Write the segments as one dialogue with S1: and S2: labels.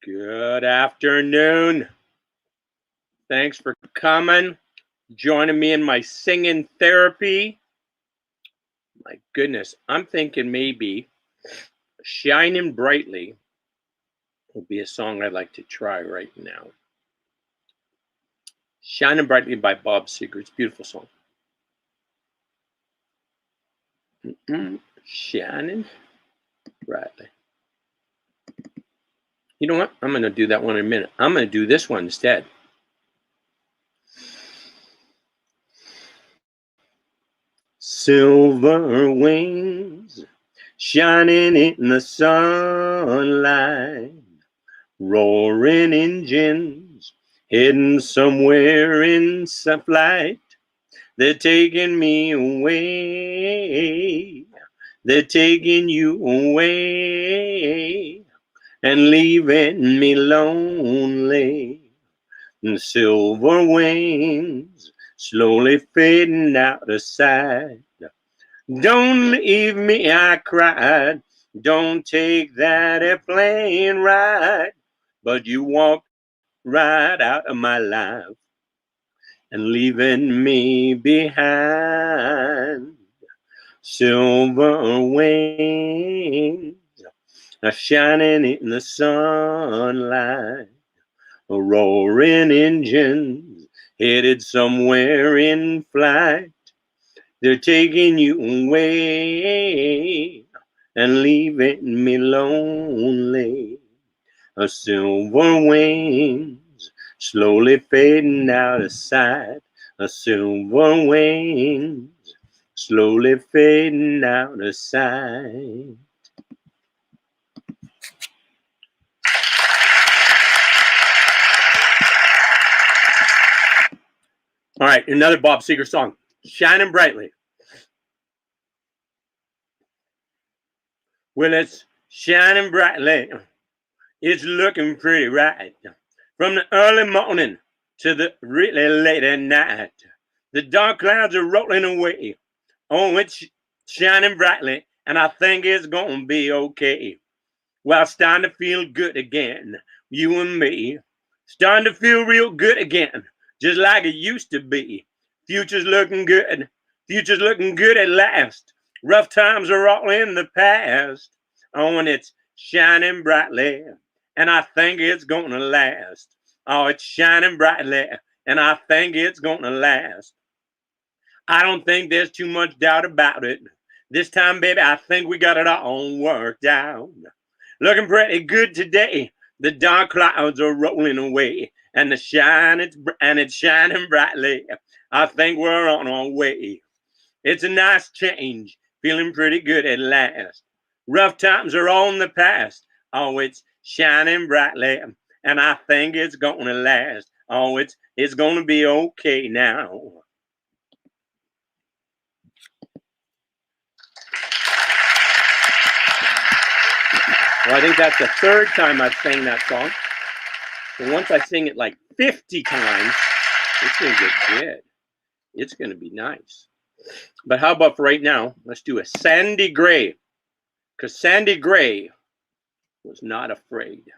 S1: Good afternoon. Thanks for coming, joining me in my singing therapy. My goodness, I'm thinking maybe Shining Brightly will be a song I'd like to try right now. Shining Brightly by Bob Seger. It's a beautiful song. Shining Brightly. You know what? I'm going to do that one in a minute. I'm going to do this one instead. Silver wings shining in the sunlight, roaring engines heading somewhere in some flight. They're taking me away. They're taking you away and leaving me lonely. And silver wings slowly fading out of sight. Don't leave me, I cried. Don't take that airplane ride. But you walked right out of my life and leaving me behind. Silver wings are shining in the sunlight. Roaring engines headed somewhere in flight. They're taking you away and leaving me lonely. A silver wings slowly fading out of sight. A silver wings slowly fading out of sight. All right, another Bob Seger song, Shining Brightly. Well, it's shining brightly. It's looking pretty right. From the early morning to the really late at night. The dark clouds are rolling away. Oh, it's shining brightly, and I think it's gonna be okay. Well, it's starting to feel good again, you and me. Starting to feel real good again, just like it used to be. Future's looking good. Future's looking good at last. Rough times are all in the past. Oh, and it's shining brightly, and I think it's gonna last. Oh, it's shining brightly, and I think it's gonna last. I don't think there's too much doubt about it. This time, baby, I think we got it all worked out. Looking pretty good today. The dark clouds are rolling away, and it's shining brightly. I think we're on our way. It's a nice change, feeling pretty good at last. Rough times are all in the past. Oh, it's shining brightly, and I think it's gonna last. Oh, it's gonna be okay now. Well, I think that's the third time I've sang that song. So once I sing it like 50 times, it's going to get good. It's going to be nice. But how about for right now? Let's do a Sandy Gray. Because Sandy Gray was not afraid.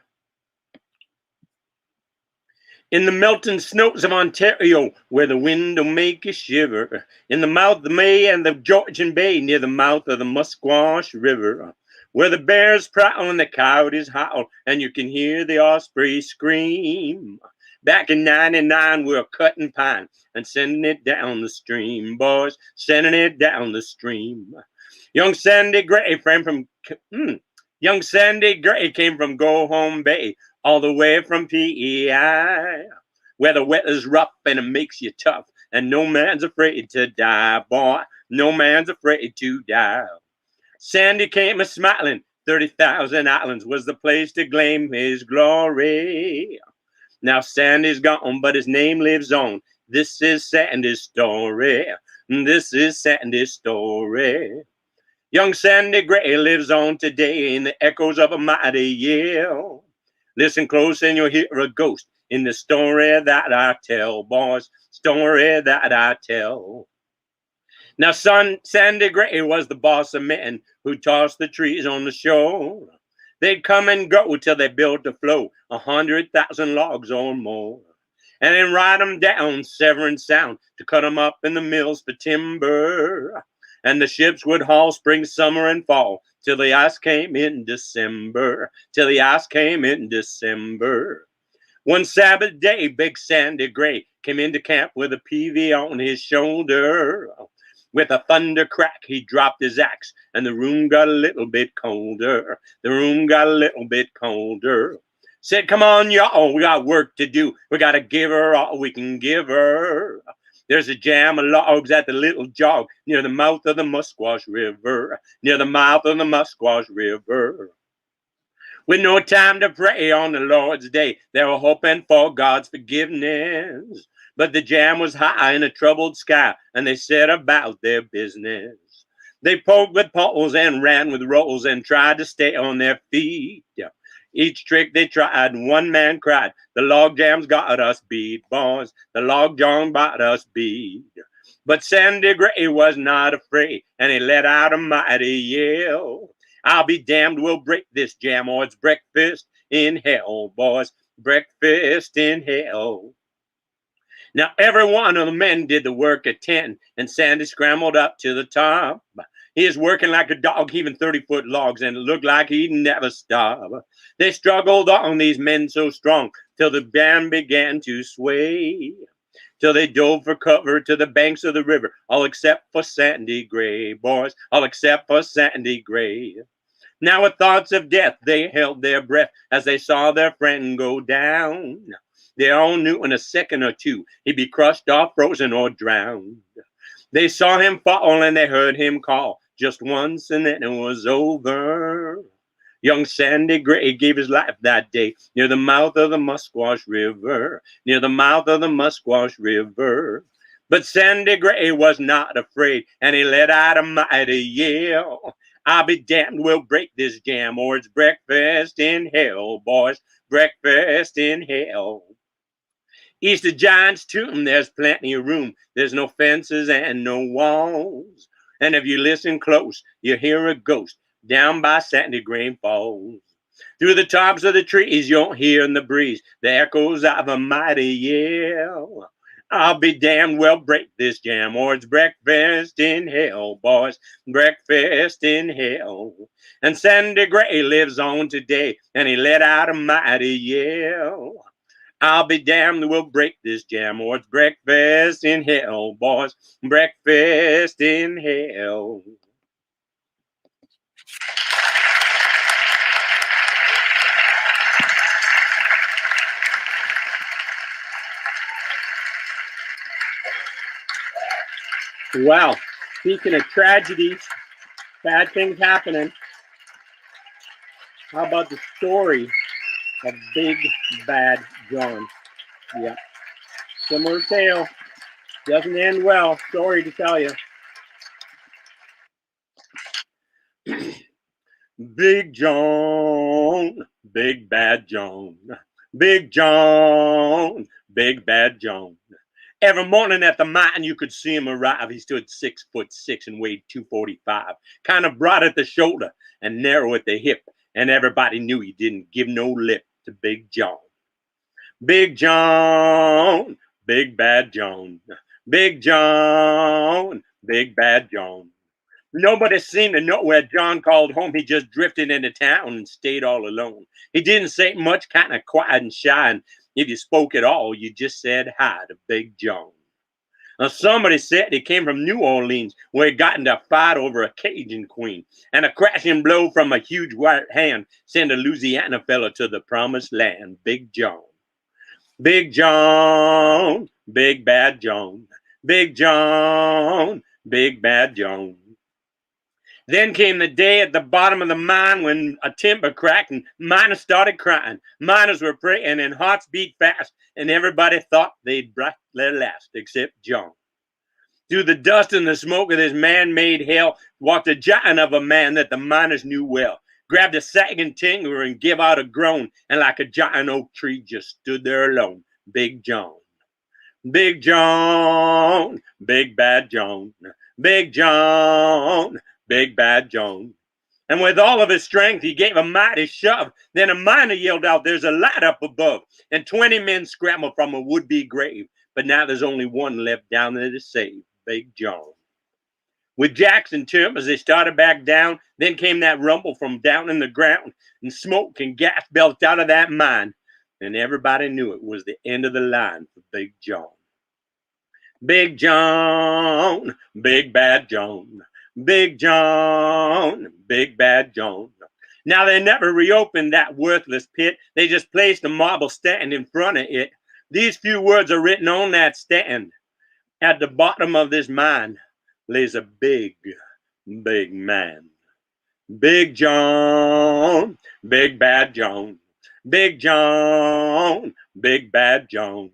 S1: In the melting snows of Ontario, where the wind'll make you shiver, in the mouth of the May and the Georgian Bay, near the mouth of the Musquash River, where the bears prowl and the coyotes howl, and you can hear the osprey scream. Back in '99, we were cutting pine and sending it down the stream, boys, sending it down the stream. Young Sandy Gray Young Sandy Gray came from Go Home Bay, all the way from PEI, where the weather's rough and it makes you tough, and no man's afraid to die, boy. No man's afraid to die. Sandy came a smiling. 30,000 Islands was the place to claim his glory. Now Sandy's gone, but his name lives on. This is Sandy's story. This is Sandy's story. Young Sandy Gray lives on today in the echoes of a mighty yell. Listen close and you'll hear a ghost in the story that I tell, boys, story that I tell. Now, Sandy Gray was the boss of men who tossed the trees on the shore. They'd come and go till they built a flow, 100,000 logs or more. And then ride 'em down Severn Sound to cut 'em up in the mills for timber. And the ships would haul spring, summer, and fall till the ice came in December, till the ice came in December. One Sabbath day, Big Sandy Gray came into camp with a peavy on his shoulder. With a thunder crack, he dropped his axe, and the room got a little bit colder. The room got a little bit colder. Said, come on, y'all, we got work to do. We got to give her all we can give her. There's a jam of logs at the little jog near the mouth of the Musquash River, near the mouth of the Musquash River. With no time to pray on the Lord's day, they were hoping for God's forgiveness. But the jam was high in a troubled sky, and they set about their business. They poked with poles and ran with rolls and tried to stay on their feet. Each trick they tried, one man cried, the log jam's got us beat, boys. The log jam got us beat. But Sandy Gray was not afraid, and he let out a mighty yell. I'll be damned, we'll break this jam, or it's breakfast in hell, boys. Breakfast in hell. Now every one of the men did the work at 10, and Sandy scrambled up to the top. He is working like a dog, heaving 30-foot logs, and it looked like he'd never stop. They struggled on, these men so strong, till the jam began to sway, till they dove for cover to the banks of the river, all except for Sandy Gray, boys, all except for Sandy Gray. Now with thoughts of death, they held their breath as they saw their friend go down. They all knew in a second or two he'd be crushed off, frozen, or drowned. They saw him fall and they heard him call just once, and then it was over. Young Sandy Gray gave his life that day near the mouth of the Musquash River, near the mouth of the Musquash River. But Sandy Gray was not afraid, and he let out a mighty yell. I'll be damned, we'll break this jam, or it's breakfast in hell, boys, breakfast in hell. East of Giant's Tomb, there's plenty of room. There's no fences and no walls. And if you listen close, you hear a ghost down by Sandy Gray Falls. Through the tops of the trees, you'll hear in the breeze the echoes of a mighty yell. I'll be damned, we'll break this jam, or it's breakfast in hell, boys, breakfast in hell. And Sandy Gray lives on today, and he let out a mighty yell. I'll be damned, we'll break this jam, or it's breakfast in hell, boys, breakfast in hell. Wow, speaking of tragedies, bad things happening, how about the story of Big Bad John? Yeah, similar tale, doesn't end well, sorry to tell you. Big John, Big Bad John, Big John, Big Bad John. Every morning at the mine, you could see him arrive. He stood 6'6" and weighed 245, kind of broad at the shoulder and narrow at the hip, and everybody knew he didn't give no lip to Big John. Big John, Big Bad John, Big John, Big Bad John. Nobody seemed to know where John called home. He just drifted into town and stayed all alone. He didn't say much, kind of quiet and shy, and if you spoke at all, you just said hi to Big John. Now, somebody said he came from New Orleans, where he got into a fight over a Cajun queen, and a crashing blow from a huge white hand sent a Louisiana fella to the promised land. Big John. Big John, Big Bad John, Big John, Big Bad John. Then came the day at the bottom of the mine when a timber cracked and miners started crying. Miners were praying and hearts beat fast, and everybody thought they'd brought their last, except John. Through the dust and the smoke of this man-made hell walked a giant of a man that the miners knew well, grabbed a sagging timber and gave out a groan, and like a giant oak tree just stood there alone. Big John. Big John, Big Bad John, Big John, Big Bad John. And with all of his strength, he gave a mighty shove. Then a miner yelled out, "There's a light up above." And 20 men scrambled from a would-be grave. But now there's only one left down there to save, Big John. With jacks and timbers, they started back down. Then came that rumble from down in the ground, and smoke and gas belched out of that mine. And everybody knew it was the end of the line for Big John. Big John, Big Bad John, Big John, Big Bad John. Now they never reopened that worthless pit. They just placed a marble stand in front of it. These few words are written on that stand. At the bottom of this mine lays a big, big man. Big John, Big Bad John, Big John, Big Bad John.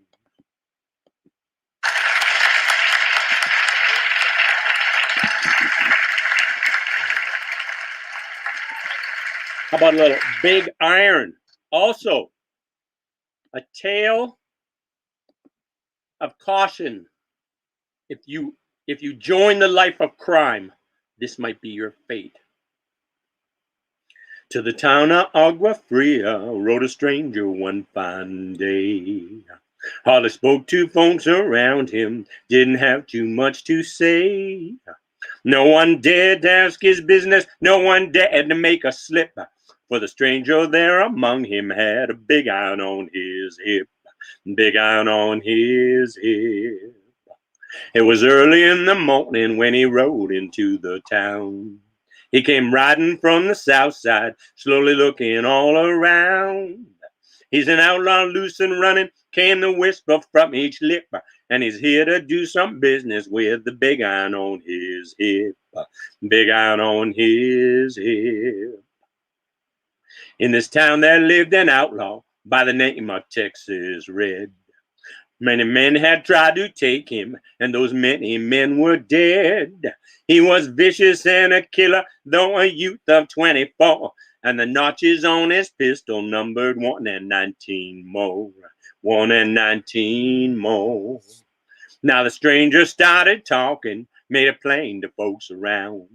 S1: How about a little Big Iron? Also, a tale of caution. If you join the life of crime, this might be your fate. To the town of Agua Fria rode a stranger one fine day. Hardly spoke to folks around him, didn't have too much to say. No one dared to ask his business, no one dared to make a slip. For the stranger there among him had a big iron on his hip. Big iron on his hip. It was early in the morning when he rode into the town. He came riding from the south side, slowly looking all around. He's an outlaw loose and running, came the whisper from each lip, and he's here to do some business with the big iron on his hip. Big iron on his hip. In this town there lived an outlaw by the name of Texas Red. Many men had tried to take him, and those many men were dead. He was vicious and a killer, though a youth of 24, and the notches on his pistol numbered 1 and 19 more. 1 and 19 more. Now the stranger started talking, made it plain to folks around.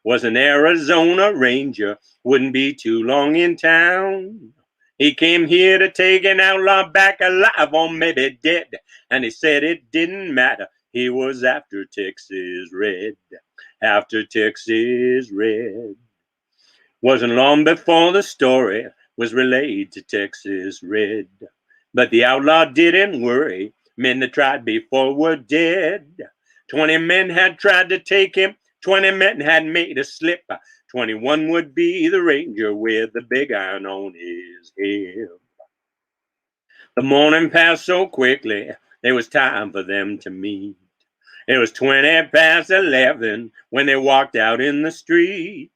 S1: Was an Arizona Ranger, wouldn't be too long in town. He came here to take an outlaw back alive or maybe dead. And he said it didn't matter. He was after Texas Red. After Texas Red. Wasn't long before the story was relayed to Texas Red. But the outlaw didn't worry. Men that tried before were dead. 20 men had tried to take him. 20 men had made a slip. 21 would be the ranger with the big iron on his hip. The morning passed so quickly, it was time for them to meet. It was 20 past 11 when they walked out in the street.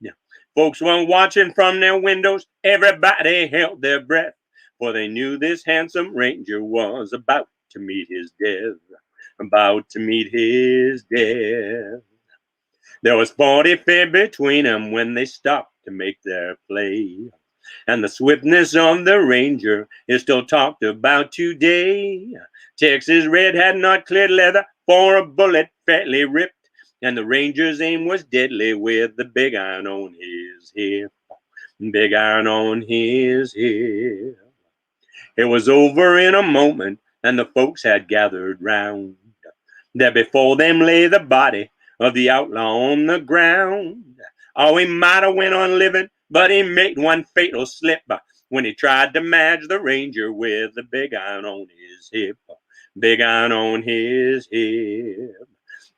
S1: Folks were watching from their windows, everybody held their breath, for they knew this handsome ranger was about to meet his death. About to meet his death. There was 40 feet between them when they stopped to make their play. And the swiftness of the ranger is still talked about today. Texas Red had not cleared leather for a bullet fairly ripped, and the ranger's aim was deadly with the big iron on his hip. Big iron on his hip. It was over in a moment, and the folks had gathered round. There before them lay the body of the outlaw on the ground. Oh, he might have went on living, but he made one fatal slip when he tried to match the ranger with the big iron on his hip. Big iron on his hip.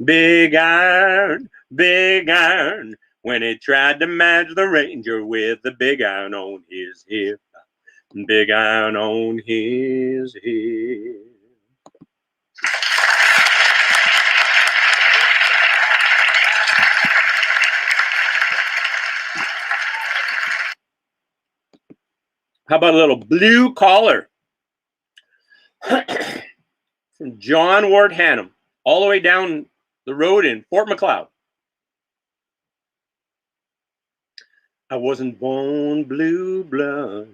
S1: Big iron, when he tried to match the ranger with the big iron on his hip. Big iron on his hip. How about a little Blue Collar from John Ward Hannum, all the way down the road in Fort McLeod. I wasn't born blue blood.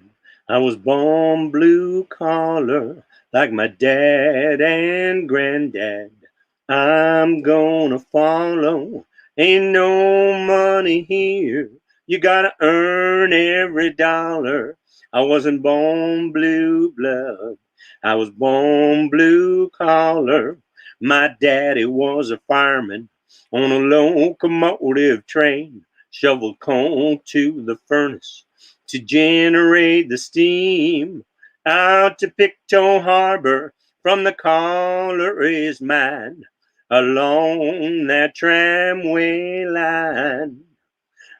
S1: I was born blue collar, like my dad and granddad. I'm gonna follow. Ain't no money here. You gotta earn every dollar. I wasn't born blue blood. I was born blue collar. My daddy was a fireman on a locomotive train, shoveled coal to the furnace to generate the steam. Out to Pictou Harbor from the collar is mine, along that tramway line.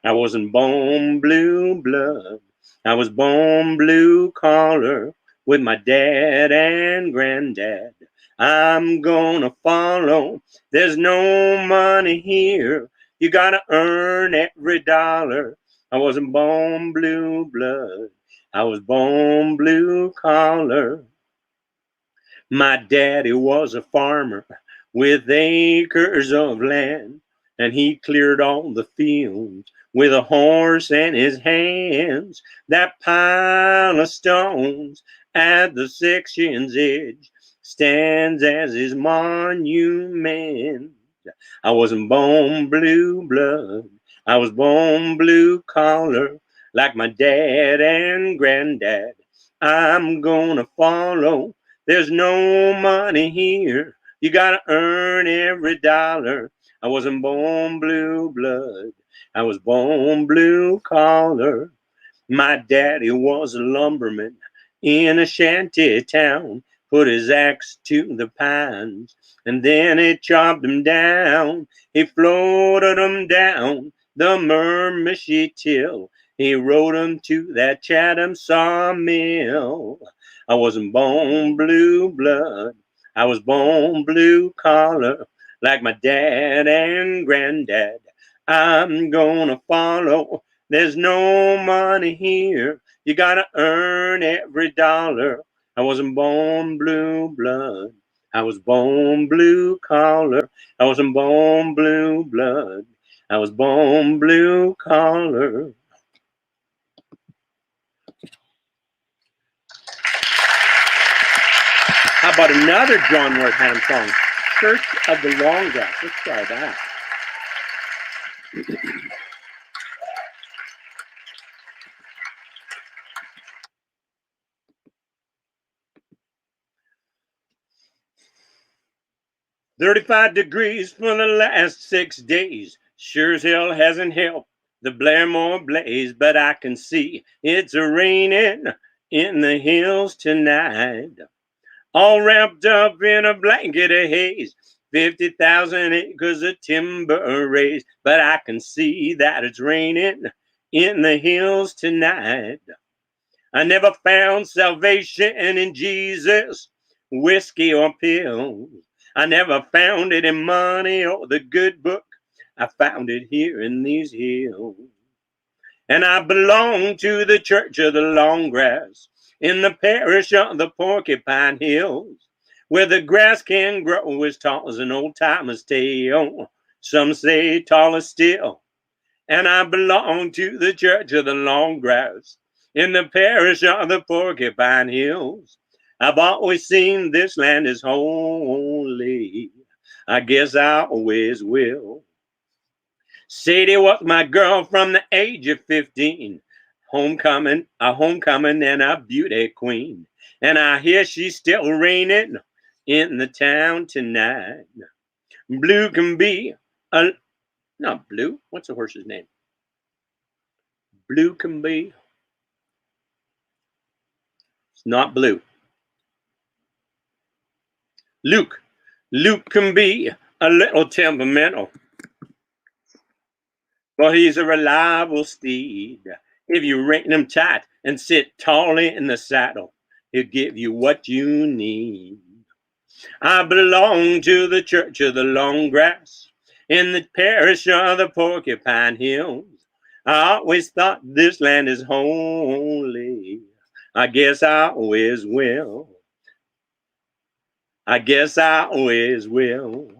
S1: I wasn't born blue blood. I was born blue collar with my dad and granddad. I'm gonna follow. There's no money here. You gotta earn every dollar. I wasn't born blue blood. I was born blue collar. My daddy was a farmer with acres of land, and he cleared all the fields with a horse and his hands. That pile of stones at the section's edge stands as his monument. I wasn't born blue blood. I was born blue collar like my dad and granddad. I'm gonna follow. There's no money here. You gotta earn every dollar. I wasn't born blue blood. I was born blue collar. My daddy was a lumberman in a shanty town. Put his axe to the pines and then he chopped them down. He floated them down the Miramichi till he rode them to that Chatham sawmill. I wasn't born blue blood. I was born blue collar like my dad and granddad. I'm gonna follow. There's no money here. You gotta earn every dollar. I wasn't born blue blood. I was born blue collar. I wasn't born blue blood. I was born blue collar. How about another John Wertheim song? Church of the Long Grass. Let's try that. "35 degrees for the last 6 days. Sure as hell hasn't helped the Blairmore blaze, but I can see it's raining in the hills tonight. All wrapped up in a blanket of haze. 50,000 acres of timber raised, but I can see that it's raining in the hills tonight. I never found salvation in Jesus, whiskey or pills. I never found it in money or the good book. I found it here in these hills. And I belong to the Church of the Long Grass in the parish of the Porcupine Hills, where the grass can grow as tall as an old timer's tail. Some say taller still. And I belong to the Church of the Long Grass in the parish of the Porcupine Hills. I've always seen this land is holy. I guess I always will. Sadie was my girl from the age of 15. Homecoming, a homecoming and a beauty queen. And I hear she's still reigning in the town tonight. Blue can be a, not Blue, what's the horse's name? Blue can be, it's not Blue. Luke can be a little temperamental, but he's a reliable steed. If you rein him tight and sit tall in the saddle, he'll give you what you need. I belong to the Church of the Long Grass in the parish of the Porcupine Hills. I always thought this land is holy. I guess I always will. I guess I always will.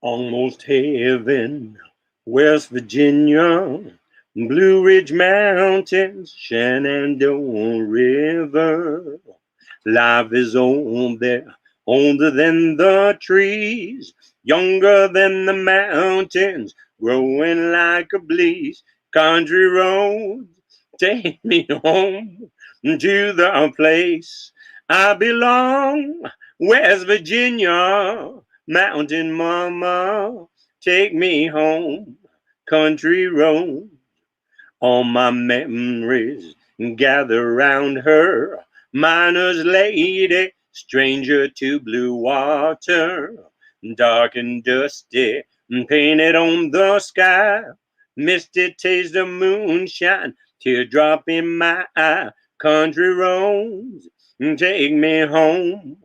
S1: Almost heaven, West Virginia, Blue Ridge Mountains, Shenandoah River. Life is old there, older than the trees, younger than the mountains, growing like a breeze. Country roads, take me home to the place I belong. West Virginia, mountain mama, take me home. Country road, all my memories gather round her. Miner's lady, stranger to blue water, dark and dusty, painted on the sky. Misty taste of moonshine, teardrop in my eye. Country roads, take me home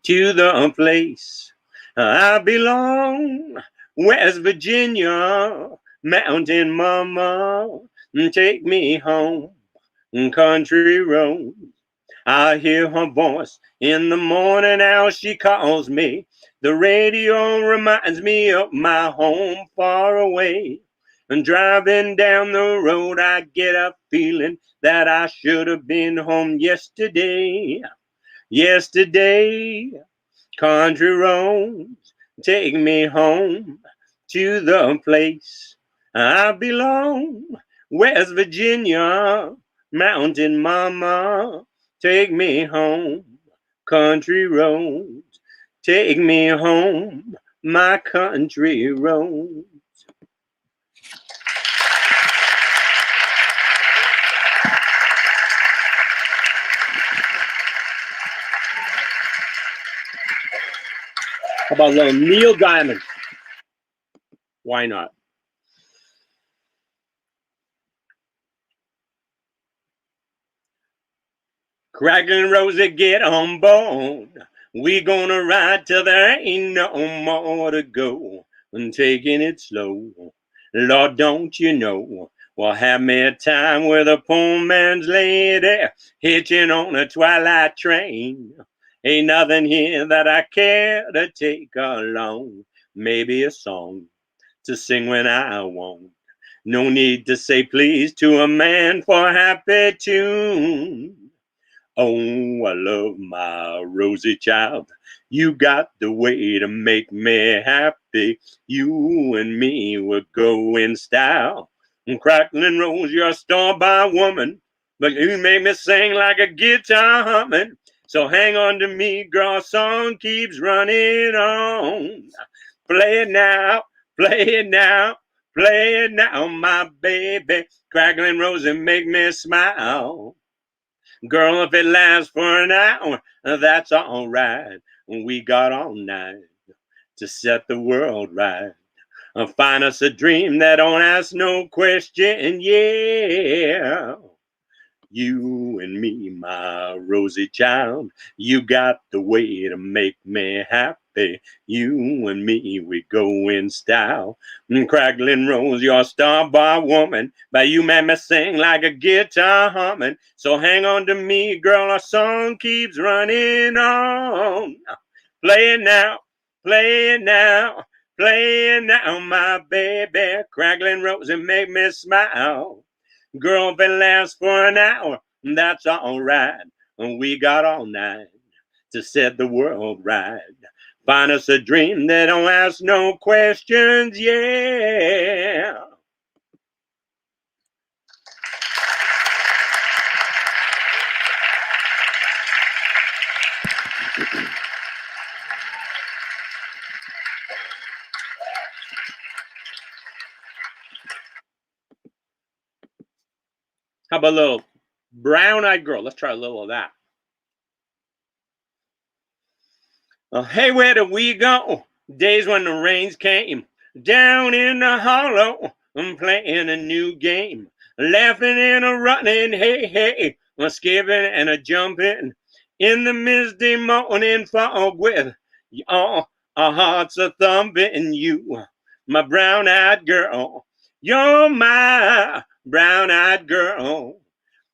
S1: to the place I belong. West Virginia, mountain mama, take me home. Country road, I hear her voice in the morning how she calls me. The radio reminds me of my home far away. And driving down the road, I get a feeling that I should have been home yesterday. Yesterday, country roads, take me home to the place I belong. West Virginia, mountain mama, take me home. Country roads, take me home. My country roads. How about a little Neil Diamond? Why not? Cracklin' Rosie, get on board. We gonna ride till there ain't no more to go. And taking it slow. Lord, don't you know? We'll have me a time with a poor man's lady hitching on a twilight train. Ain't nothing here that I care to take along. Maybe a song to sing when I want. No need to say please to a man for a happy tune. Oh, I love my Rosie child. You got the way to make me happy. You and me will go in style. And Cracklin' Rose, you're a star-by woman, but you make me sing like a guitar humming. So hang on to me, girl, song keeps running on. Play it now, play it now, play it now, my baby. Cracklin' Rose, and make me smile. Girl, if it lasts for an hour, that's all right. We got all night to set the world right. Find us a dream that don't ask no question, yeah. You and me, my Rosie child, you got the way to make me happy. You and me, we go in style. Cracklin' Rose, you're a star-bar woman, but you made me sing like a guitar humming. So hang on to me, girl, our song keeps running on. Play it now, play it now, play it now, my baby. Cracklin' Rose, and make me smile. Girl, if it lasts for an hour, that's all right. We got all night to set the world right. Find us a dream that don't ask no questions, yeah. How about a little Brown-Eyed Girl? Let's try a little of that. Hey, where do we go? Days when the rains came down in the hollow. I'm playing a new game, laughing and a running. Hey, hey, a skipping and a jumping in the misty morning fog with all our hearts a thumping. You, my brown-eyed girl, you're my brown-eyed girl.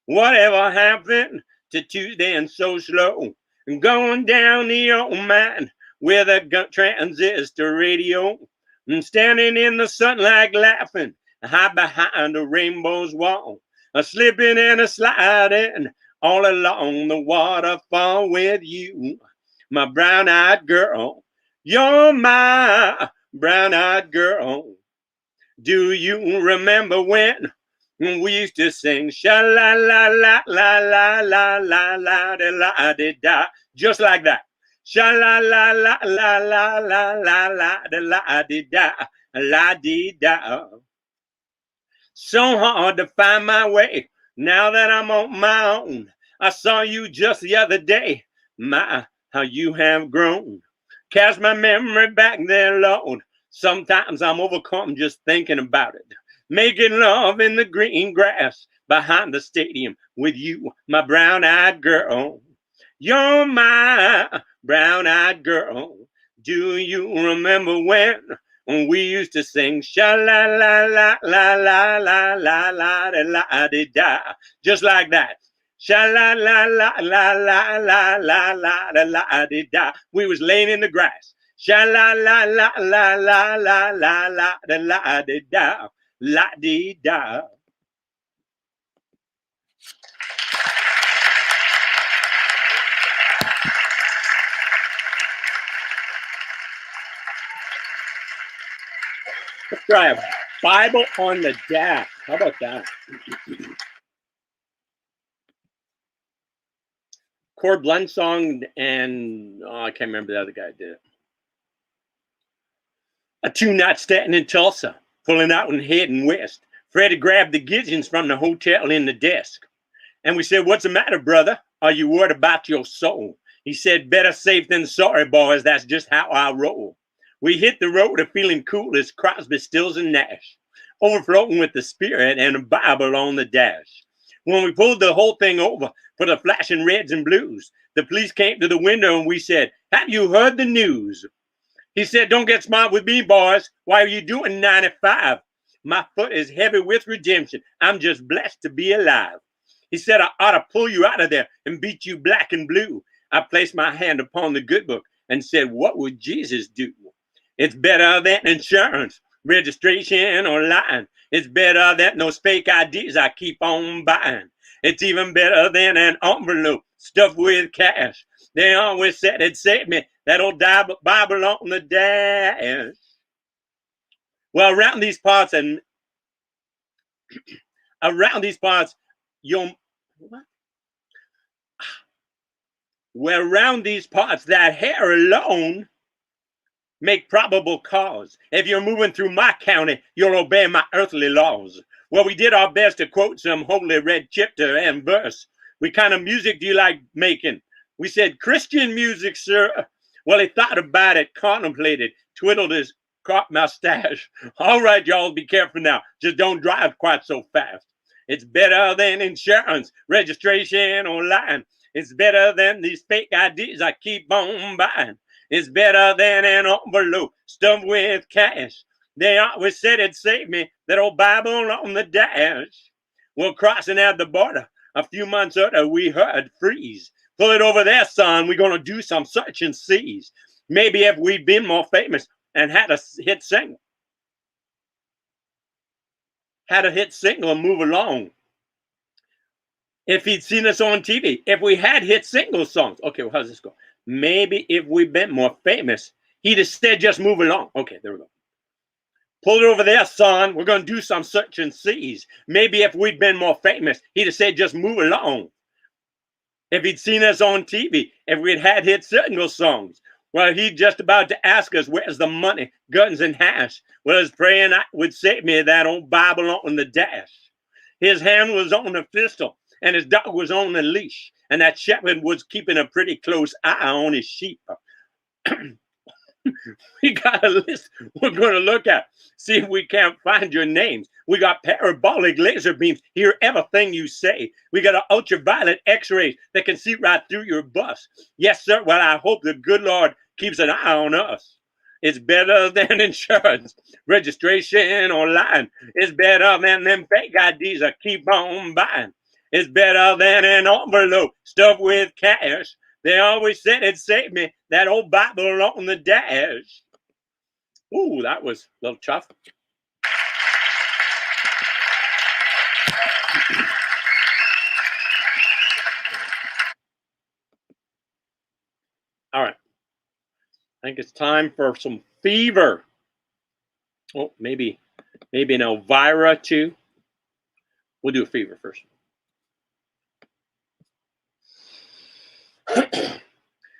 S1: Whatever happened to Tuesday and so slow? Going down the old mine with a transistor radio. Standing in the sunlight laughing hide behind a rainbow's wall, a slipping and a sliding all along the waterfall with you, my brown-eyed girl. You're my brown-eyed girl. Do you remember when we used to sing sha la la la la la la la la da la da da, just like that? Sha la la la la la la la la da la da da la dee da. So hard to find my way now that I'm on my own. I saw you just the other day. My, how you have grown. Cast my memory back there, Lord. Sometimes I'm overcome just thinking about it. Making love in the green grass behind the stadium with you, my brown-eyed girl. You're my brown-eyed girl. Do you remember when we used to sing sha la la la la la la la la la da da, just like that? Sha la la la la la la la la la da da. We was laying in the grass. Sha la la la la la la la la la da da la dee da. Let's try a Bible on the dash. How about that? Cord Blunt song, and I can't remember the other guy did it. A two-night stand in Tulsa, pulling out and heading west. Freddie grabbed the Gideons from the hotel in the desk. And we said, "What's the matter, brother? Are you worried about your soul?" He said, "Better safe than sorry, boys. That's just how I roll." We hit the road feeling cool as Crosby, Stills, and Nash, overflowing with the Spirit and a Bible on the dash. When we pulled the whole thing over for the flashing reds and blues, the police came to the window and we said, "Have you heard the news?" He said, "Don't get smart with me, boys. Why are you doing 95? My foot is heavy with redemption. I'm just blessed to be alive." He said, "I ought to pull you out of there and beat you black and blue." I placed my hand upon the good book and said, "What would Jesus do?" It's better than insurance, registration, or lying. It's better than those fake IDs I keep on buying. It's even better than an envelope stuffed with cash. They always said it'd save me, that old Bible on the dash. Well, around these parts, you'll what? Well, around these parts, that hair alone make probable cause. If you're moving through my county, you'll obey my earthly laws. Well, we did our best to quote some holy red chapter and verse. "What kind of music do you like making?" We said, "Christian music, sir." Well, he thought about it, contemplated, twiddled his crop mustache. "All right, y'all, be careful now. Just don't drive quite so fast. It's better than insurance, registration, or lying. It's better than these fake IDs I keep on buying. It's better than an envelope stuffed with cash. They always said it'd save me, that old Bible on the dash." Well, crossing at the border, a few months later, we heard freeze. "Pull it over there, son. We're going to do some search and seize." Maybe if we'd been more famous and had a hit single, and move along. If he'd seen us on TV, if we had hit single songs. Okay, well, how's this go? Maybe if we'd been more famous, he'd have said, "Just move along." Okay, there we go. "Pull it over there, son. We're going to do some search and seize." Maybe if we'd been more famous, he'd have said, "Just move along." If he'd seen us on TV, if we'd had hit single songs, well, he'd just about to ask us, "Where's the money, guns, and hash?" Well, his praying would save me, that old Bible on the dash. His hand was on the pistol, and his dog was on the leash, and that shepherd was keeping a pretty close eye on his sheep. We got a list we're going to look at. See if we can't find your names. We got parabolic laser beams, hear everything you say. We got an ultraviolet x-rays that can see right through your bus. Yes, sir. Well, I hope the good Lord keeps an eye on us. It's better than insurance, registration, or lying. It's better than them fake IDs I keep on buying. It's better than an envelope stuffed with cash. They always said it'd save me, that old Bible on the dash. Ooh, that was a little tough. I think it's time for some fever. Oh, maybe an Elvira too. We'll do a fever first.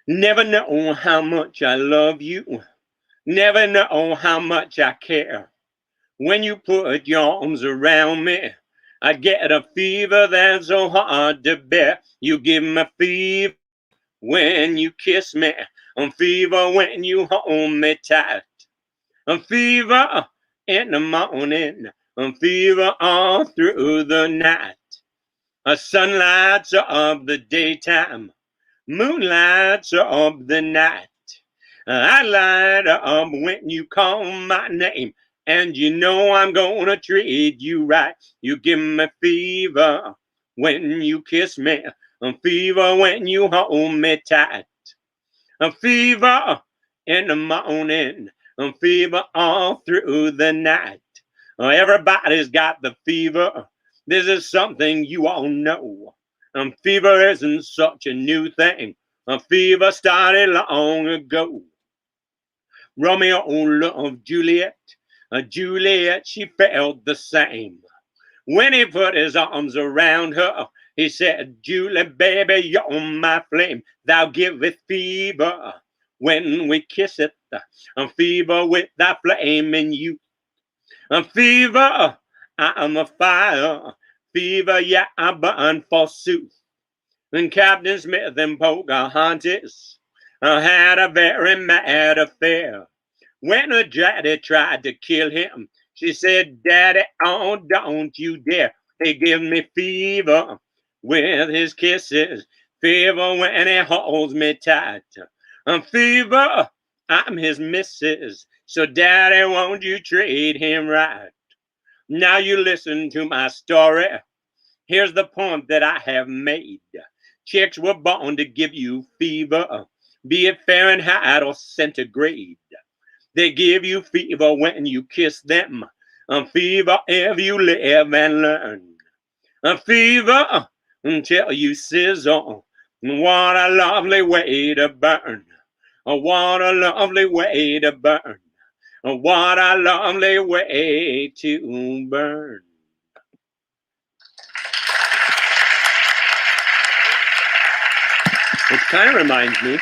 S1: Never know how much I love you. Never know how much I care. When you put your arms around me, I get a fever that's so hard to bear. You give me fever when you kiss me. Fever when you hold me tight. Fever in the morning. Fever all through the night. Sunlights of the daytime. Moonlights of the night. I light up when you call my name. And you know I'm gonna treat you right. You give me fever when you kiss me. Fever when you hold me tight. Fever in the morning. Fever all through the night. Everybody's got the fever. This is something you all know. Fever isn't such a new thing. Fever started long ago. Romeo loved Juliet. Juliet, she felt the same. When he put his arms around her, he said, Julie, baby, you're my flame. Thou giveth fever when we kiss it. Fever with thy flame in you. Fever, I'm a fire. Fever, yeah, I burn forsooth. And Captain Smith and Pocahontas had a very mad affair. When her daddy tried to kill him, she said, Daddy, oh, don't you dare. He gives me fever with his kisses, fever when he holds me tight. Fever, I'm his missus, so Daddy, won't you treat him right? Now you listen to my story. Here's the point that I have made. Chicks were born to give you fever, be it Fahrenheit or centigrade. They give you fever when you kiss them. Fever if you live and learn. Fever until you sizzle. What a lovely way to burn. What a lovely way to burn. What a lovely way to burn. It kind of reminds me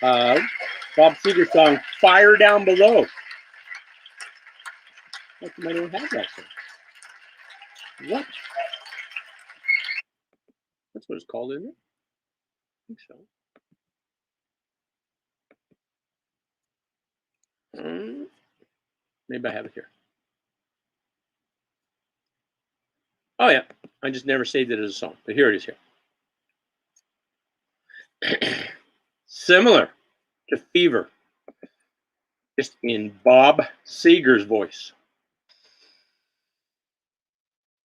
S1: of Bob Seger's song Fire Down Below. How come I don't have that song? What? That's what it's called, isn't it? I think so. Maybe I have it here. Oh yeah, I just never saved it as a song, but here it is here. Similar to Fever, just in Bob Seger's voice.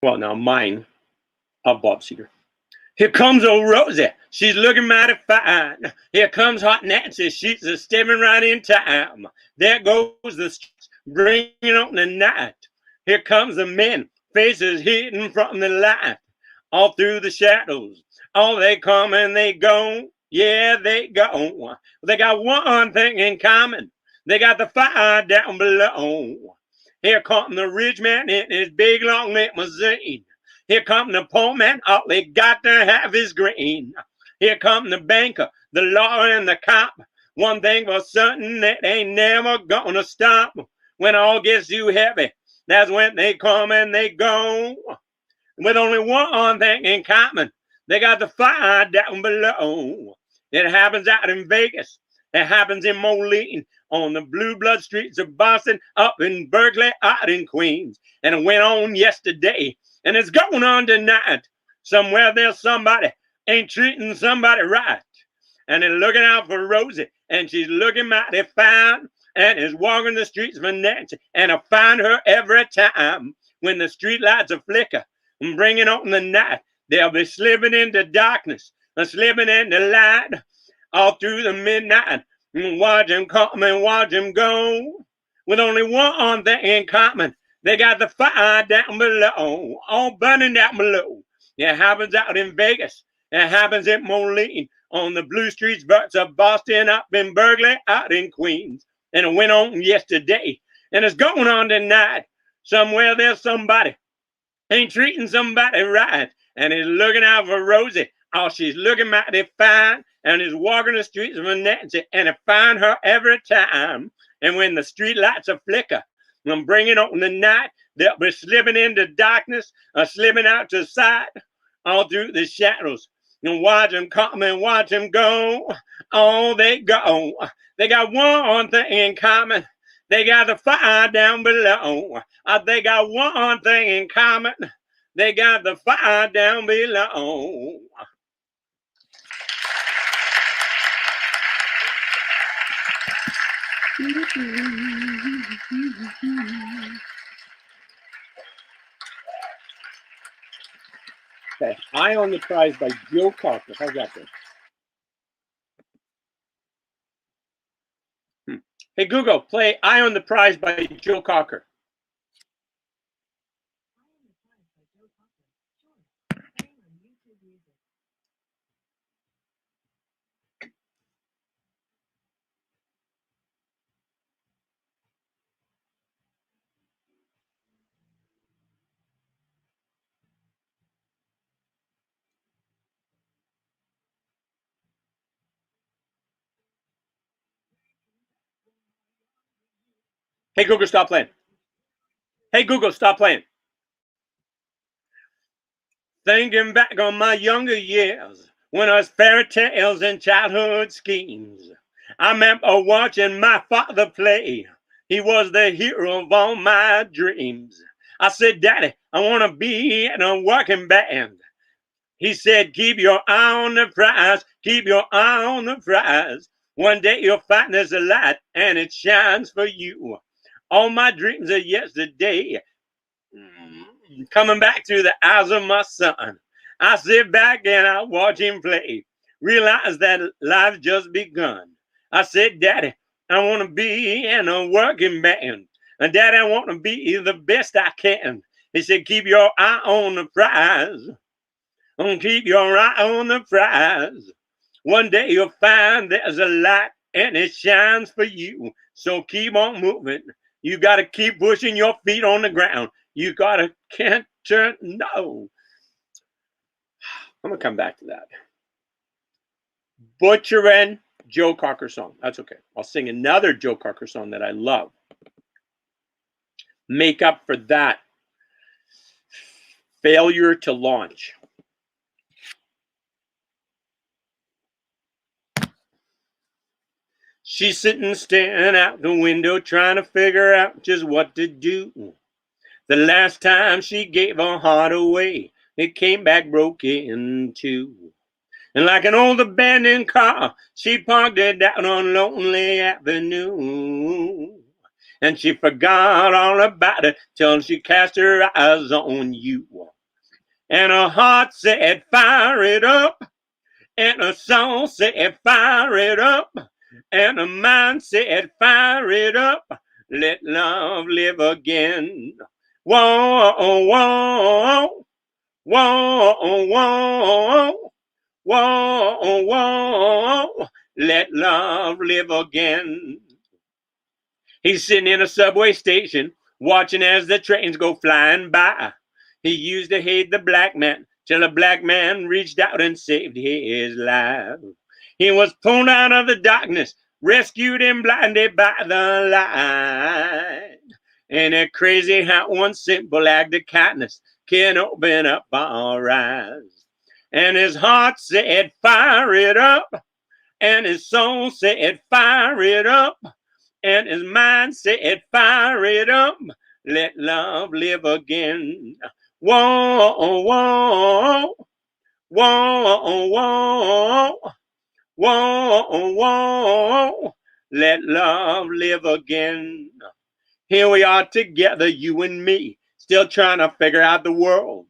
S1: Well, now mine of Bob Seger. Here comes old Rosie, she's looking mighty fine. Here comes Hot Nancy, she's a stepping right in time. There goes the streets, bringing on the night. Here comes the men, faces hidden from the light. All through the shadows, all they come and they go. Yeah, they go. They got one thing in common. They got the fire down below. Here come the rich man in his big long limousine. Here come the poor man, all they got to have is green. Here come the banker, the lawyer, and the cop. One thing for certain, it ain't never gonna stop. When all gets too heavy, that's when they come and they go. With only one thing in common, they got the fire down below. It happens out in Vegas. It happens in Moline, on the blue blood streets of Boston, up in Berkeley, out in Queens. And it went on yesterday, and it's going on tonight. Somewhere there's somebody ain't treating somebody right. And they're looking out for Rosie, and she's looking mighty fine, and is walking the streets for Nancy. And I find her every time when the street lights are flicker and bringing on the night. They'll be slipping into darkness, slipping into light, all through the midnight. Watch them come and watch them go. With only one thing in common, they got the fire down below, all burning down below. It happens out in Vegas. It happens in Moline, on the blue streets, butts of Boston, up in Berkeley, out in Queens. And it went on yesterday, and it's going on tonight. Somewhere there's somebody ain't treating somebody right, and is looking out for Rosie. Oh, she's looking mighty fine, and is walking the streets of Nancy, and I find her every time. And when the street lights are flicker, I'm bringing on the night, they'll be slipping into darkness, or slipping out to sight, all through the shadows. And watch them come and watch them go. Oh, they go. They got one thing in common. They got the fire down below. They got one thing in common. They got the fire down below. Okay, Eye on the Prize by Joe Cocker. How's that go? Hey, Google, play Eye on the Prize by Joe Cocker. Hey, Google, stop playing. Hey, Google, stop playing. Thinking back on my younger years, when I was fairy tales and childhood schemes, I remember watching my father play. He was the hero of all my dreams. I said, Daddy, I want to be in a working band. He said, keep your eye on the prize, keep your eye on the prize. One day you'll find there's a light and it shines for you. All my dreams of yesterday coming back through the eyes of my son. I sit back and I watch him play, realize that life's just begun. I said, Daddy, I want to be in a working band. And Daddy, I want to be the best I can. He said, keep your eye on the prize. Keep your eye on the prize. One day you'll find there's a light and it shines for you. So keep on moving. You got to keep pushing your feet on the ground. You got to can't turn. No. I'm going to come back to that. Butcherin' Joe Cocker song. That's okay. I'll sing another Joe Cocker song that I love. Make up for that. Failure to launch. She's sitting staring out the window trying to figure out just what to do. The last time she gave her heart away, it came back broken too. And like an old abandoned car, she parked it down on Lonely Avenue. And she forgot all about it till she cast her eyes on you. And her heart said, fire it up. And her soul said, fire it up. And her mind said, fire it up. Let love live again. Whoa, whoa, whoa, whoa, whoa, whoa. Let love live again. He's sitting in a subway station, watching as the trains go flying by. He used to hate the black man, till a black man reached out and saved his life. He was pulled out of the darkness, rescued and blinded by the light. And it's crazy how one simple act of kindness can open up our eyes. And his heart said, fire it up. And his soul said, fire it up. And his mind said, fire it up. Let love live again. Whoa, whoa, whoa, whoa, whoa, whoa. Let love live again. Here we are together, you and me, still trying to figure out the world.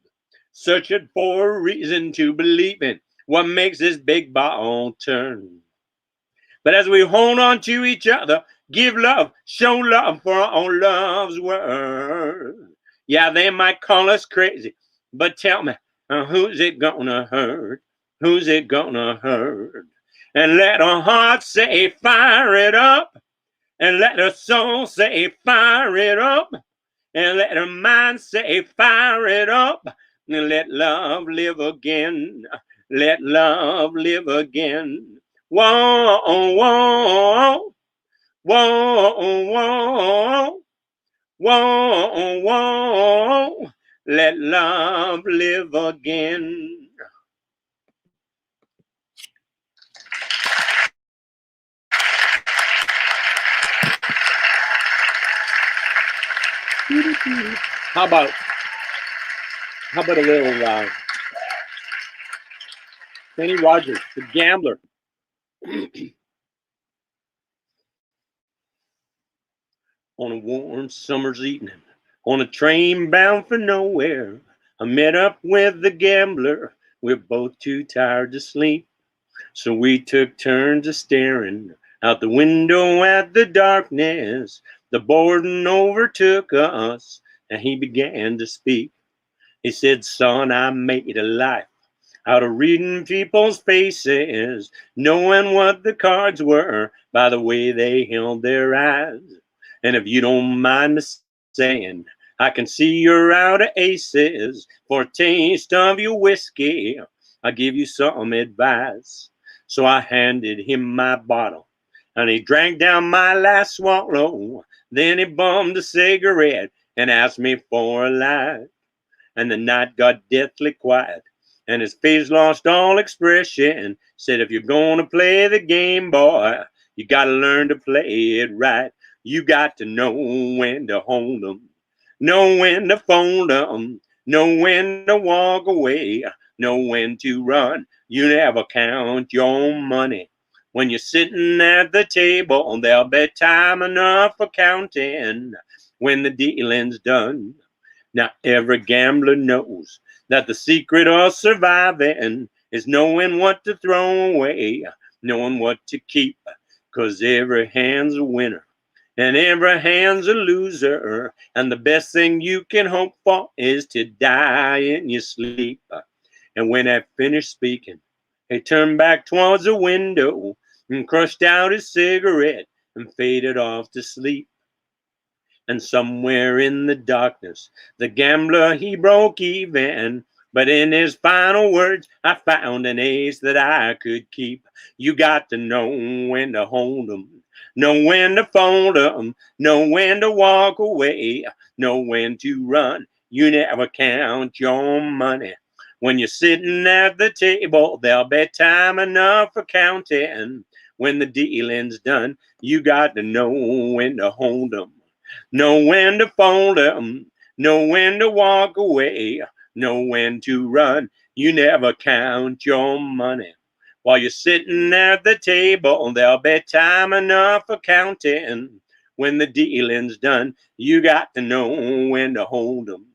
S1: Searching for a reason to believe in what makes this big ball turn. But as we hold on to each other, give love, show love for our love's worth. Yeah, they might call us crazy, but tell me, who's it gonna hurt? Who's it gonna hurt? And let our heart say, fire it up. And let our soul say, fire it up. And let our mind say, fire it up. And let love live again. Let love live again. Whoa, whoa, whoa, whoa, whoa, whoa. Let love live again. How about a little Kenny Rogers, The Gambler? On a warm summer's evening, on a train bound for nowhere, I met up with the gambler. We're both too tired to sleep, so we took turns of staring out the window at the darkness. The boredom overtook us, and he began to speak. He said, son, I made a life out of reading people's faces, knowing what the cards were by the way they held their eyes. And if you don't mind me saying, I can see you're out of aces. For a taste of your whiskey, I'll give you some advice. So I handed him my bottle, and he drank down my last swallow. Then he bummed a cigarette and asked me for a light. And the night got deathly quiet, and his face lost all expression. Said, if you're gonna play the game, boy, you gotta learn to play it right. You got to know when to hold 'em, know when to fold 'em, know when to walk away, know when to run. You never count your money. When you're sitting at the table, there'll be time enough for counting when the dealing's done. Now every gambler knows that the secret of surviving is knowing what to throw away, knowing what to keep, 'cause every hand's a winner and every hand's a loser, and the best thing you can hope for is to die in your sleep. And when I finished speaking, he turned back towards the window and crushed out his cigarette and faded off to sleep. And somewhere in the darkness, the gambler, he broke even. But in his final words, I found an ace that I could keep. You got to know when to hold 'em, know when to fold 'em, know when to walk away, know when to run. You never count your money. When you're sitting at the table, there'll be time enough for counting. When the dealing's done, you got to know when to hold 'em, know when to fold 'em, know when to walk away, know when to run. You never count your money. While you're sitting at the table, there'll be time enough for counting. When the dealing's done, you got to know when to hold 'em,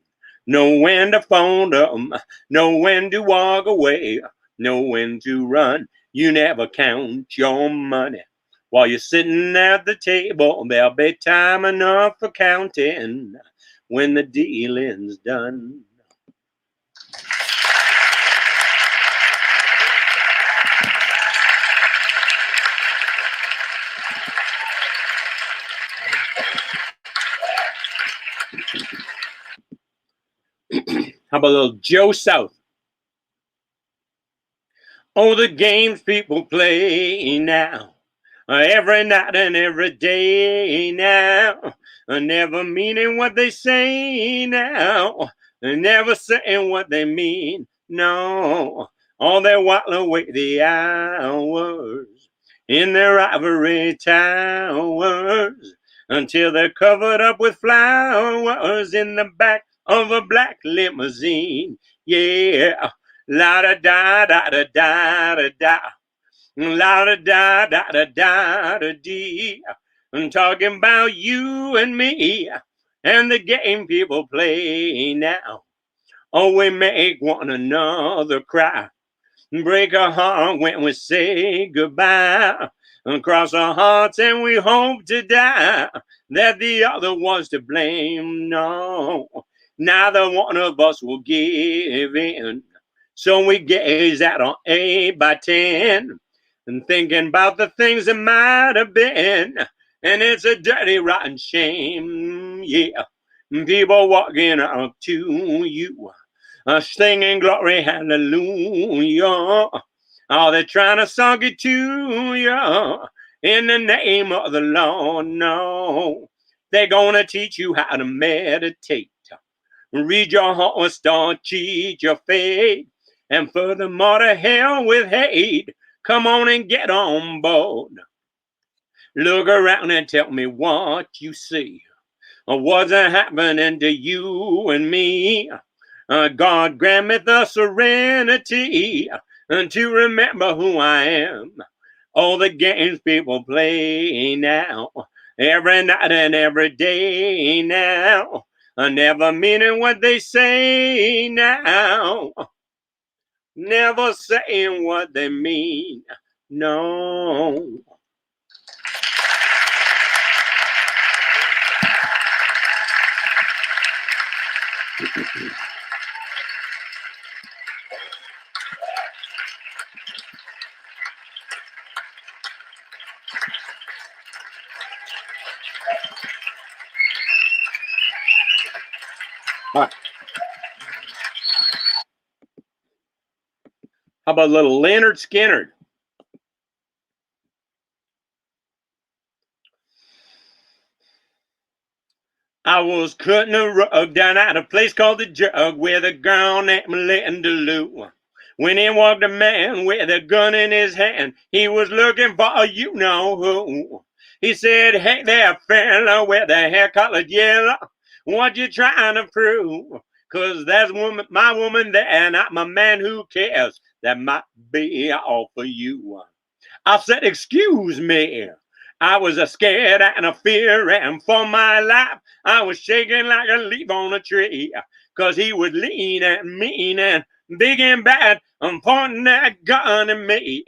S1: know when to fold 'em, know when to walk away, know when to run. You never count your money. While you're sitting at the table, there'll be time enough for counting when the dealing's done. How about a little Joe South? Oh, the games people play now, every night and every day now, never meaning what they say now, never saying what they mean, no. All they while away the hours in their ivory towers until they're covered up with flowers in the back of a black limousine. Yeah, la da da da da da da da. La da da da da da da dee. I'm talking about you and me and the game people play now. Oh, we make one another cry, break our heart when we say goodbye, and cross our hearts and we hope to die that the other was to blame. No, neither one of us will give in. So we gaze at our 8 by 10. and thinking about the things that might have been. And it's a dirty, rotten shame, yeah. People walking up to you, singing glory, hallelujah. Oh, they're trying to song it to you in the name of the Lord. No, they're gonna teach you how to meditate, read your heart, start cheat your fate, and furthermore to hell with hate. Come on and get on board. Look around and tell me what you see. What's happening to you and me? God grant me the serenity to remember who I am. All the games people play now, every night and every day now, never meaning what they say now, never saying what they mean. No. All right. How about little Leonard Skinner? I was cutting a rug down at a place called the Jug with a girl named Linda Lou. When in walked a man with a gun in his hand, he was looking for you know who. He said, "Hey there, fella with the hair colored yellow, what you trying to prove? 'Cause that's my woman there, not my man who cares. That might be all for you." I said, "Excuse me." I was a scared and a fear, and for my life, I was shaking like a leaf on a tree. 'Cause he was lean and mean and big and bad, and pointing that gun at me.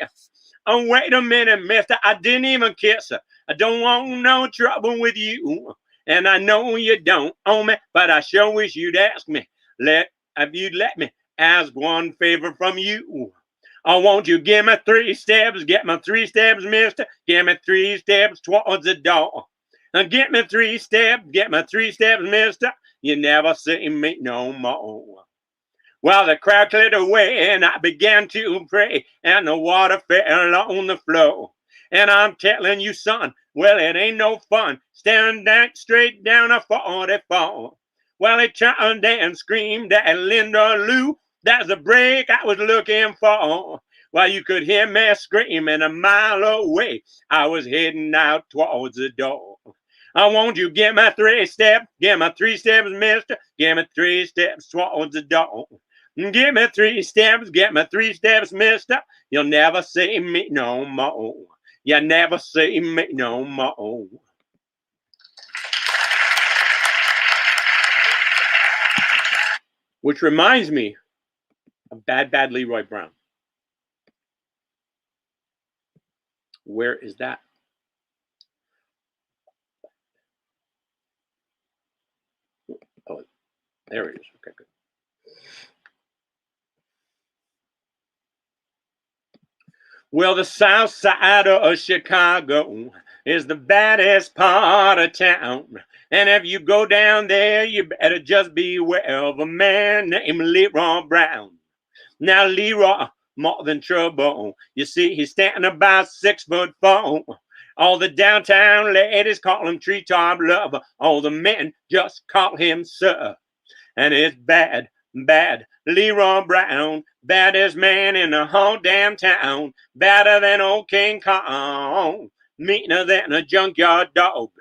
S1: Oh, wait a minute, mister, I didn't even kiss her. I don't want no trouble with you. And I know you don't own me, but I sure wish you'd ask me. If you'd let me ask one favor from you. Oh, won't you give me 3 steps? Get my 3 steps, mister. Give me 3 steps towards the door. And get me 3 steps. Get my 3 steps, mister. You never see me no more. Well, the crowd cleared away and I began to pray, and the water fell on the floor. And I'm telling you, son, well, it ain't no fun staring straight down a 44. Well, he turned and screamed at Linda Lou. That's the break I was looking for. Well, you could hear me screaming a mile away. I was heading out towards the door. I want you give me 3 steps, give me 3 steps, mister. Give me 3 steps towards the door. Give me 3 steps, get me 3 steps, mister. You'll never see me no more. You never see me no more. Which reminds me of Bad Leroy Brown. Where is that? Oh, there it is. Okay, good. Well, the south side of Chicago is the baddest part of town. And if you go down there, you better just beware of a man named Leroy Brown. Now, Leroy, more than trouble. You see, he's standing about 6'4". All the downtown ladies call him treetop lover. All the men just call him sir. And it's bad, Leroy Brown, baddest man in the whole damn town, badder than old King Kong, meaner than a junkyard dog.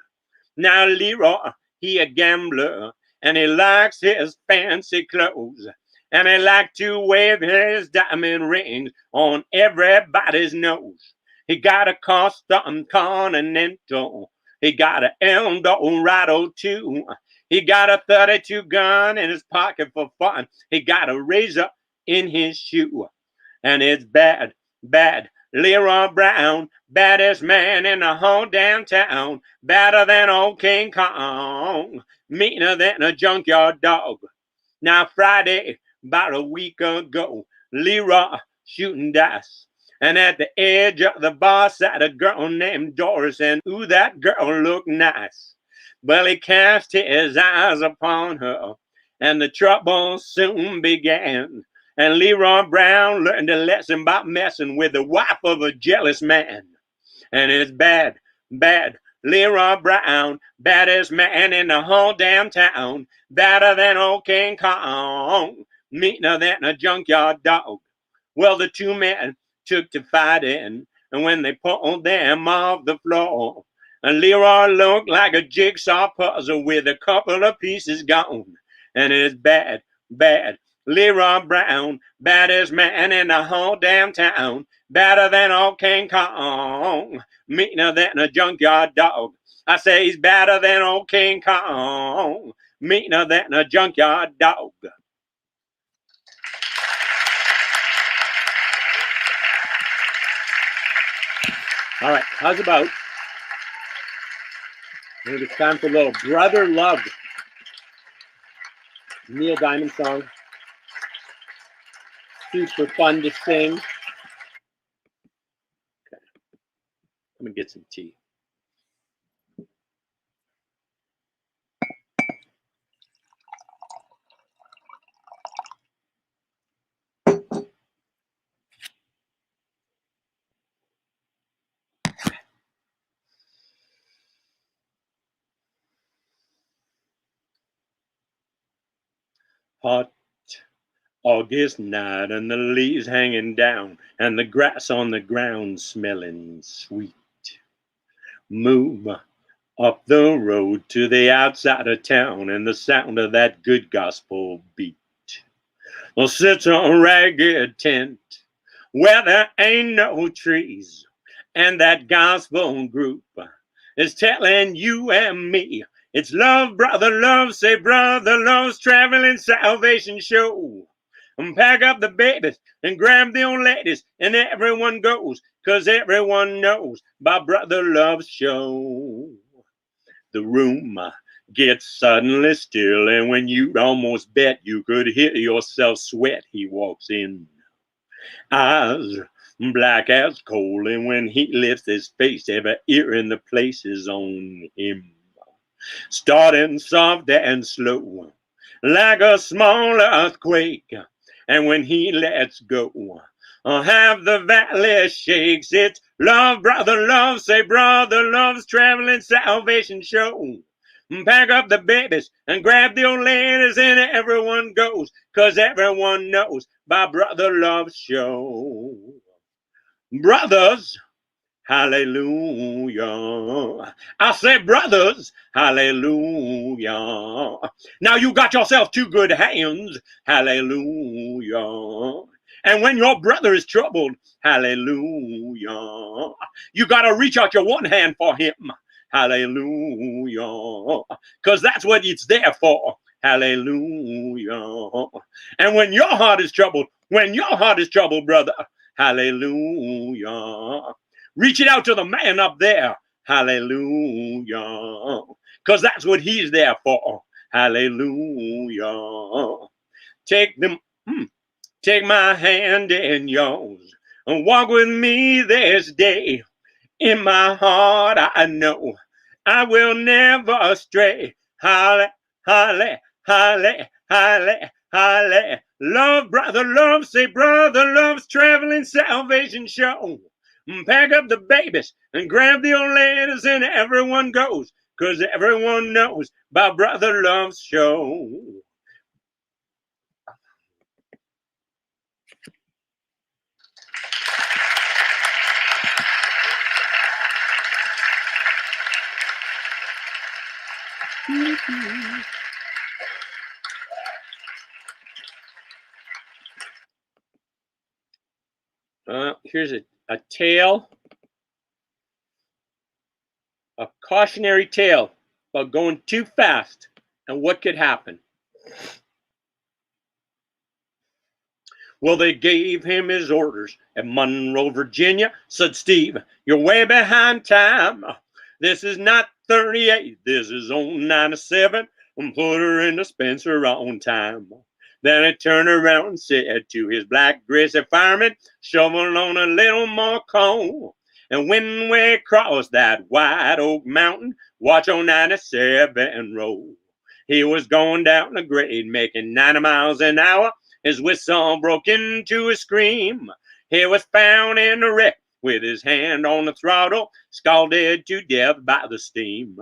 S1: Now Leroy, he a gambler, and he likes his fancy clothes, and he like to wave his diamond rings on everybody's nose. He got a custom Continental, he got a Eldorado too. He got a 32 gun in his pocket for fun. He got a razor in his shoe. And it's bad, Leroy Brown, baddest man in the whole downtown, badder than old King Kong, meaner than a junkyard dog. Now Friday, about a week ago, Leroy shooting dice. And at the edge of the bar sat a girl named Doris, and ooh, that girl looked nice. Well, he cast his eyes upon her, and the trouble soon began. And Leroy Brown learned a lesson about messing with the wife of a jealous man. And it's bad, bad. Leroy Brown, baddest man in the whole damn town. Badder than old King Kong, meaner than a junkyard dog. Well, the two men took to fighting, and when they pulled them off the floor, and Leroy looked like a jigsaw puzzle with a couple of pieces gone. And it's bad, bad. Leroy Brown, baddest man in the whole damn town. Badder than old King Kong, meaner than a junkyard dog. I say he's badder than old King Kong, meaner than a junkyard dog. All right, how's about? Maybe it's time for a little Brother Love. Neil Diamond song. Super fun to sing. Okay. Let me get some tea. Hot August night, and the leaves hanging down, and the grass on the ground smelling sweet. Move up the road to the outside of town, and the sound of that good gospel beat. Well, sits a ragged tent where there ain't no trees, and that gospel group is telling you and me it's love, brother, love, say brother, love's traveling salvation show. And pack up the babies and grab the old ladies, and everyone goes, 'cause everyone knows about Brother Love's show. The room gets suddenly still, and when you'd almost bet you could hear yourself sweat, he walks in. Eyes black as coal, and when he lifts his face, every ear in the place is on him. Starting soft and slow, like a small earthquake, and when he lets go, half the valley shakes. It's love, brother, love, say brother, love's traveling salvation show. Pack up the babies and grab the old ladies, and everyone goes, 'cause everyone knows by Brother Love's show. Brothers, hallelujah. I say, brothers, hallelujah. Now you got yourself two good hands, hallelujah. And when your brother is troubled, hallelujah, you got to reach out your one hand for him, hallelujah, 'cause that's what it's there for, hallelujah. And when your heart is troubled, brother, hallelujah, reach it out to the man up there, hallelujah, 'cause that's what he's there for, hallelujah. Take my hand in yours and walk with me this day. In my heart, I know I will never stray. Halle, halle, halle, halle, halle. Love, brother, love, say brother, love's traveling salvation show. Pack up the babies and grab the old ladies, and everyone goes, 'cause everyone knows about Brother Love's show. Here's a tale, a cautionary tale about going too fast and what could happen. Well, they gave him his orders at Monroe, Virginia. Said, Steve, you're way behind time. This is not 38. This is on 97. And put her in the Spencer on time. Then he turned around and said to his black greasy fireman, shovel on a little more coal. And when we cross that white oak mountain, watch on 97 roll. He was going down the grade, making 90 miles an hour. His whistle broke into a scream. He was found in a wreck with his hand on the throttle, scalded to death by the steam.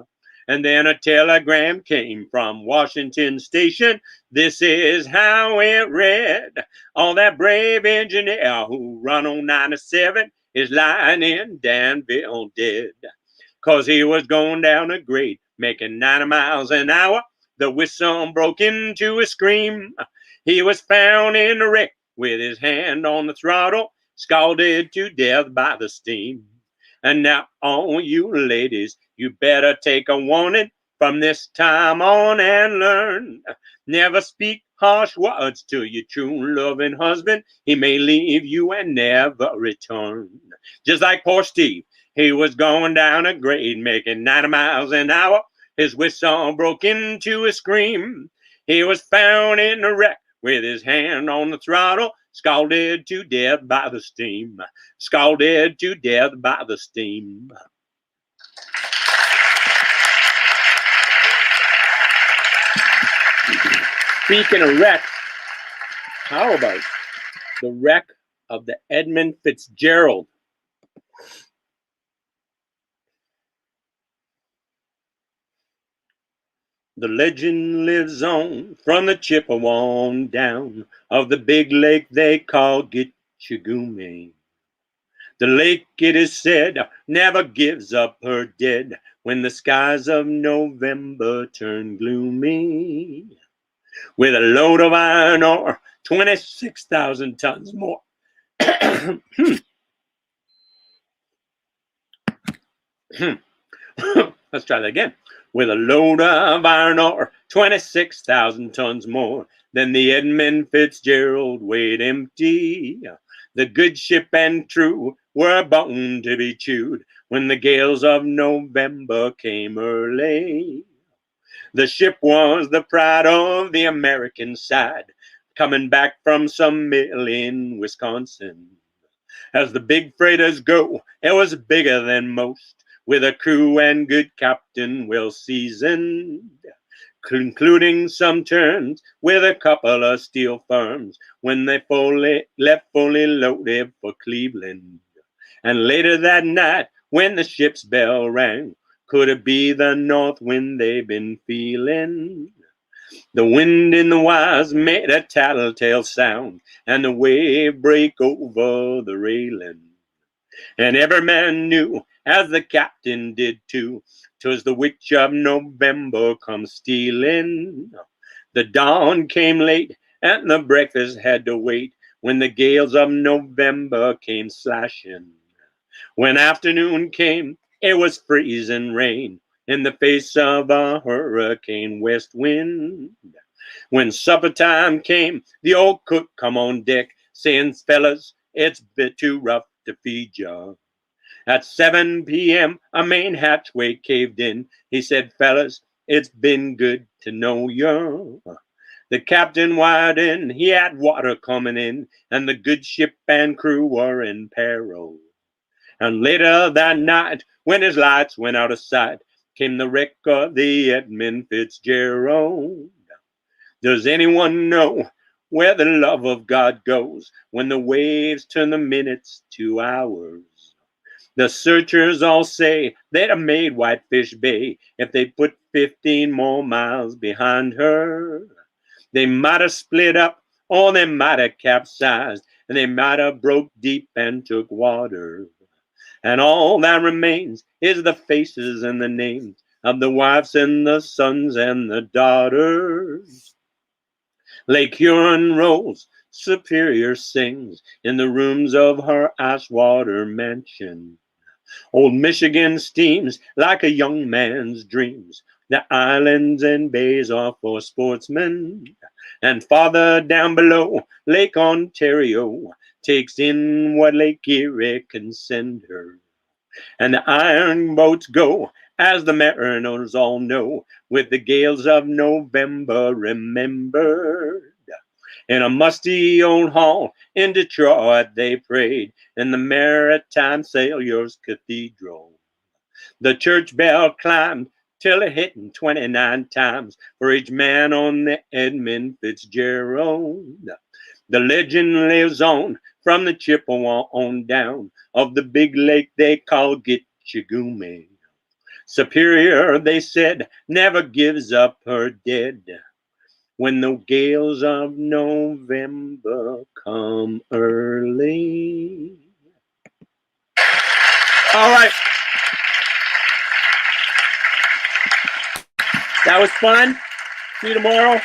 S1: And then a telegram came from Washington Station. This is how it read. All that brave engineer who run on 97 is lying in Danville dead. 'Cause he was going down a grade, making 90 miles an hour. The whistle broke into a scream. He was found in a wreck with his hand on the throttle, scalded to death by the steam. And now, all you ladies, you better take a warning from this time on and learn. Never speak harsh words to your true loving husband. He may leave you and never return. Just like poor Steve, he was going down a grade, making 90 miles an hour. His whistle broke into a scream. He was found in a wreck with his hand on the throttle, scalded to death by the steam. Scalded to death by the steam. Speaking of wrecks, how about the wreck of the Edmund Fitzgerald? The legend lives on from the Chippewa down of the big lake they call Gitchagumi. The lake, it is said, never gives up her dead when the skies of November turn gloomy. With a load of iron ore, 26,000 tons more. Let's try that again. With a load of iron ore, 26,000 tons more than the Edmund Fitzgerald weighed empty. The good ship and true were bound to be chewed when the gales of November came early. The ship was the pride of the American side, coming back from some mill in Wisconsin. As the big freighters go, it was bigger than most, with a crew and good captain well seasoned, concluding some turns with a couple of steel firms when they left fully loaded for Cleveland. And later that night, when the ship's bell rang, could it be the north wind they've been feeling? The wind in the wires made a tattletale sound, and the wave break over the railing. And every man knew, as the captain did too, 'twas the witch of November come stealing. The dawn came late, and the breakfast had to wait, when the gales of November came slashing. When afternoon came, it was freezing rain, in the face of a hurricane west wind. When supper time came, the old cook come on deck, saying, fellas, it's a bit too rough to feed ya. At 7 p.m., a main hatchway caved in. He said, fellas, it's been good to know ya. The captain wired in, he had water coming in, and the good ship and crew were in peril. And later that night, when his lights went out of sight, came the wreck of the Edmund Fitzgerald. Does anyone know where the love of God goes when the waves turn the minutes to hours? The searchers all say they'd have made Whitefish Bay if they put 15 more miles behind her. They might have split up, or they might have capsized, and they might have broke deep and took water. And all that remains is the faces and the names of the wives and the sons and the daughters. Lake Huron rolls, Superior sings in the rooms of her ice-water mansion. Old Michigan steams like a young man's dreams. The islands and bays are for sportsmen. And farther down below, Lake Ontario takes in what Lake Erie can send her. And the iron boats go, as the mariners all know, with the gales of November remembered. In a musty old hall in Detroit they prayed, in the Maritime Sailors Cathedral. The church bell climbed till it hit 29 times for each man on the Edmund Fitzgerald. The legend lives on from the Chippewa on down of the big lake they call Gitchagumi. Superior, they said, never gives up her dead when the gales of November come early. All right. That was fun. See you tomorrow.